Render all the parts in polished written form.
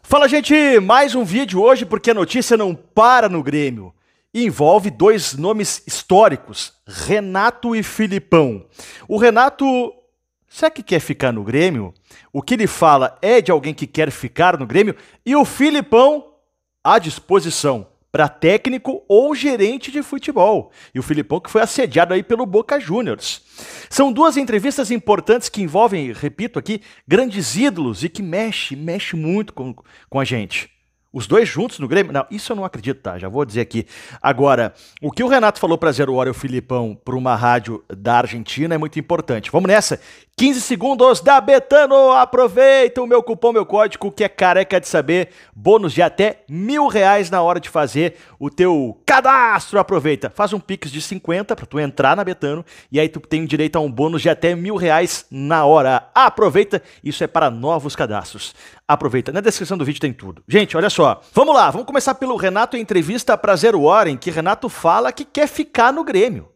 Fala, gente! Mais um vídeo hoje porque a notícia não para no Grêmio. E envolve dois nomes históricos, Renato e Filipão. O Renato, será que quer ficar no Grêmio? O que ele fala é de alguém que quer ficar no Grêmio. E o Filipão, à disposição para técnico ou gerente de futebol. E o Filipão que foi assediado aí pelo Boca Juniors. São duas entrevistas importantes que envolvem, repito aqui, grandes ídolos e que mexe muito com a gente. Os dois juntos no Grêmio? Não, isso eu não acredito, tá? Já vou dizer aqui. Agora, o que o Renato falou para Zero Hora e o Filipão para uma rádio da Argentina é muito importante. Vamos nessa. 15 segundos da Betano. Aproveita o meu cupom, meu código, que é careca de saber. Bônus de até R$1.000 na hora de fazer o teu cadastro. Aproveita. Faz um Pix de 50 para tu entrar na Betano e aí tu tem direito a um bônus de até R$1.000 na hora. Aproveita. Isso é para novos cadastros. Aproveita. Na descrição do vídeo tem tudo. Gente, olha só. Vamos lá. Vamos começar pelo Renato em entrevista para Zero Hora, em que Renato fala que quer ficar no Grêmio.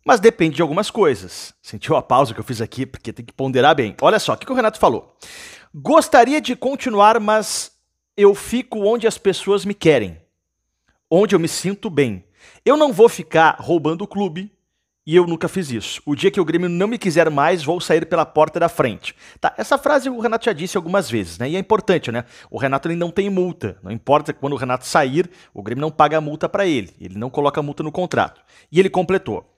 Mas depende de algumas coisas. Sentiu a pausa que eu fiz aqui, porque tem que ponderar bem. Olha só, o que o Renato falou? Gostaria de continuar, mas eu fico onde as pessoas me querem. Onde eu me sinto bem. Eu não vou ficar roubando o clube, e eu nunca fiz isso. O dia que o Grêmio não me quiser mais, vou sair pela porta da frente. Tá, essa frase o Renato já disse algumas vezes, né? E é importante, né? O Renato ele não tem multa. Não importa quando o Renato sair, o Grêmio não paga a multa para ele. Ele não coloca a multa no contrato. E ele completou.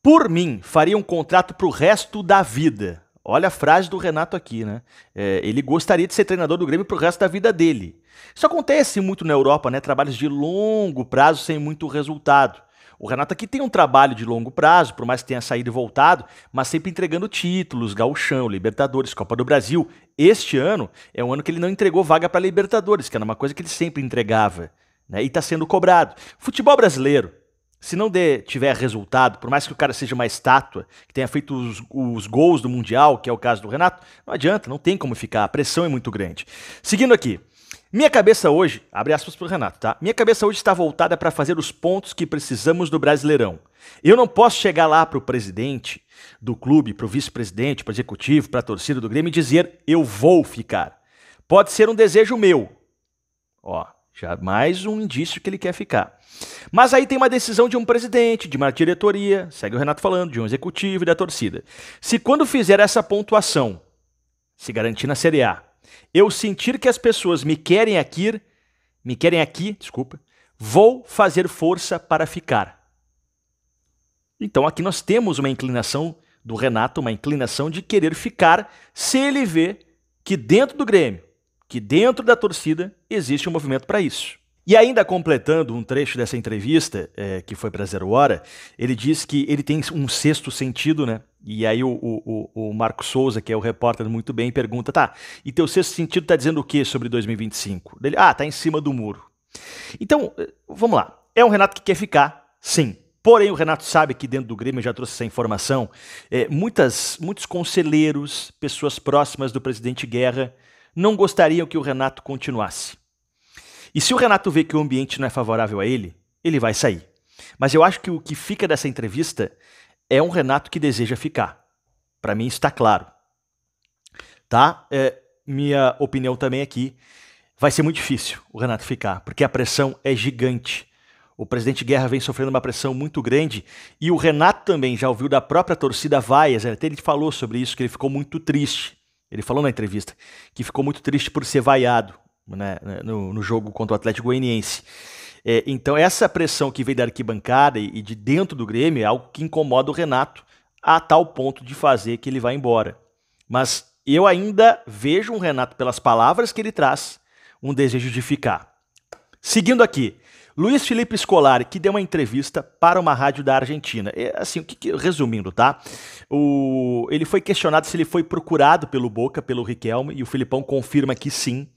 Por mim, faria um contrato pro resto da vida. Olha a frase do Renato aqui, né? Ele gostaria de ser treinador do Grêmio pro resto da vida dele. Isso acontece muito na Europa, né? Trabalhos de longo prazo sem muito resultado. O Renato aqui tem um trabalho de longo prazo, por mais que tenha saído e voltado, mas sempre entregando títulos, Gauchão, Libertadores, Copa do Brasil. Este ano é um ano que ele não entregou vaga para Libertadores, que era uma coisa que ele sempre entregava, né? E está sendo cobrado. Futebol brasileiro. Se não tiver resultado, por mais que o cara seja uma estátua, que tenha feito os gols do Mundial, que é o caso do Renato, não adianta, não tem como ficar, a pressão é muito grande. Seguindo aqui, minha cabeça hoje, abre aspas pro Renato, tá? Minha cabeça hoje está voltada para fazer os pontos que precisamos do Brasileirão. Eu não posso chegar lá pro presidente do clube, pro vice-presidente, pro executivo, pra torcida do Grêmio e dizer, eu vou ficar. Pode ser um desejo meu. Ó, já mais um indício que ele quer ficar. Mas aí tem uma decisão de um presidente, de uma diretoria, segue o Renato falando, de um executivo e da torcida. Se quando fizer essa pontuação, se garantir na Série A, eu sentir que as pessoas me querem aqui, vou fazer força para ficar. Então aqui nós temos uma inclinação do Renato, uma inclinação de querer ficar se ele vê que dentro do Grêmio, que dentro da torcida existe um movimento para isso. E ainda completando um trecho dessa entrevista, que foi para Zero Hora, ele diz que ele tem um sexto sentido, né? E aí o Marco Souza, que é o repórter muito bem, pergunta, tá, e teu sexto sentido tá dizendo o que sobre 2025? Ele, tá em cima do muro. Então, vamos lá. É um Renato que quer ficar, sim. Porém, o Renato sabe que dentro do Grêmio, eu já trouxe essa informação, muitos conselheiros, pessoas próximas do presidente Guerra, não gostariam que o Renato continuasse. E se o Renato vê que o ambiente não é favorável a ele, ele vai sair. Mas eu acho que o que fica dessa entrevista é um Renato que deseja ficar. Para mim está claro. Tá? Minha opinião também aqui, vai ser muito difícil o Renato ficar, porque a pressão é gigante. O presidente Guerra vem sofrendo uma pressão muito grande e o Renato também já ouviu da própria torcida vaias, até ele falou sobre isso, que ele ficou muito triste. Ele falou na entrevista que ficou muito triste por ser vaiado, né, no jogo contra o Atlético Goianiense. Então essa pressão que vem da arquibancada e de dentro do Grêmio é algo que incomoda o Renato a tal ponto de fazer que ele vá embora. Mas eu ainda vejo um Renato, pelas palavras que ele traz, um desejo de ficar. Seguindo aqui, Luiz Felipe Scolari, que deu uma entrevista para uma rádio da Argentina. Assim, resumindo, tá? Ele foi questionado se ele foi procurado pelo Boca, pelo Riquelme, e o Filipão confirma que sim.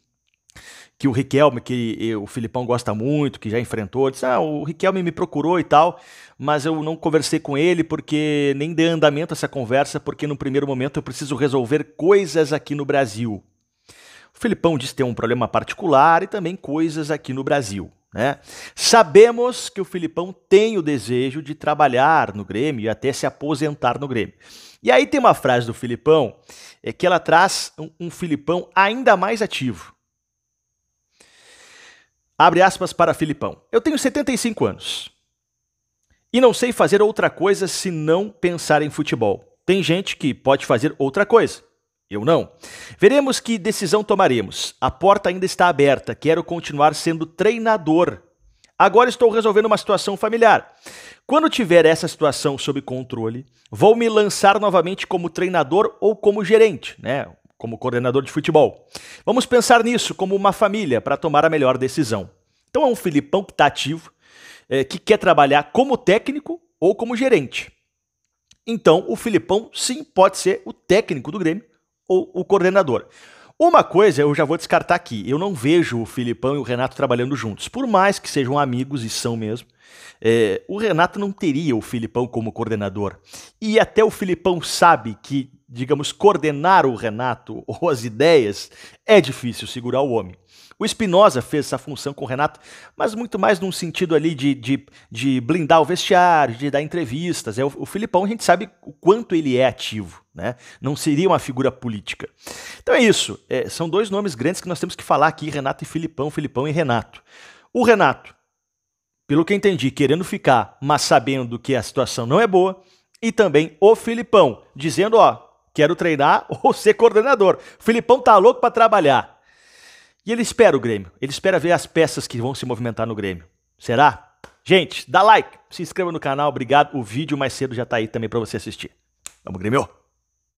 Que o Riquelme, que o Filipão gosta muito, que já enfrentou, disse, o Riquelme me procurou e tal, mas eu não conversei com ele porque nem dei andamento a essa conversa, porque no primeiro momento eu preciso resolver coisas aqui no Brasil. O Filipão disse ter um problema particular e também coisas aqui no Brasil, né? Sabemos que o Filipão tem o desejo de trabalhar no Grêmio e até se aposentar no Grêmio. E aí tem uma frase do Filipão que ela traz um Filipão ainda mais ativo. Abre aspas para Filipão. Eu tenho 75 anos. E não sei fazer outra coisa se não pensar em futebol. Tem gente que pode fazer outra coisa. Eu não. Veremos que decisão tomaremos. A porta ainda está aberta. Quero continuar sendo treinador. Agora estou resolvendo uma situação familiar. Quando tiver essa situação sob controle, vou me lançar novamente como treinador ou como gerente, né? Como coordenador de futebol. Vamos pensar nisso como uma família para tomar a melhor decisão. Então é um Filipão que está ativo, que quer trabalhar como técnico ou como gerente. Então o Filipão sim pode ser o técnico do Grêmio ou o coordenador. Uma coisa eu já vou descartar aqui, eu não vejo o Filipão e o Renato trabalhando juntos. Por mais que sejam amigos, e são mesmo, o Renato não teria o Filipão como coordenador. E até o Filipão sabe que, digamos, coordenar o Renato ou as ideias é difícil segurar o homem. O Espinosa fez essa função com o Renato, mas muito mais num sentido ali de blindar o vestiário, de dar entrevistas. O Filipão, a gente sabe o quanto ele é ativo, né? Não seria uma figura política. Então é isso. São dois nomes grandes que nós temos que falar aqui, Renato e Filipão, Filipão e Renato. O Renato, pelo que eu entendi, querendo ficar, mas sabendo que a situação não é boa. E também o Filipão, dizendo, ó, quero treinar ou ser coordenador. O Filipão tá louco para trabalhar. E ele espera o Grêmio, ele espera ver as peças que vão se movimentar no Grêmio. Será? Gente, dá like, se inscreva no canal, obrigado. O vídeo mais cedo já tá aí também para você assistir. Vamos, Grêmio!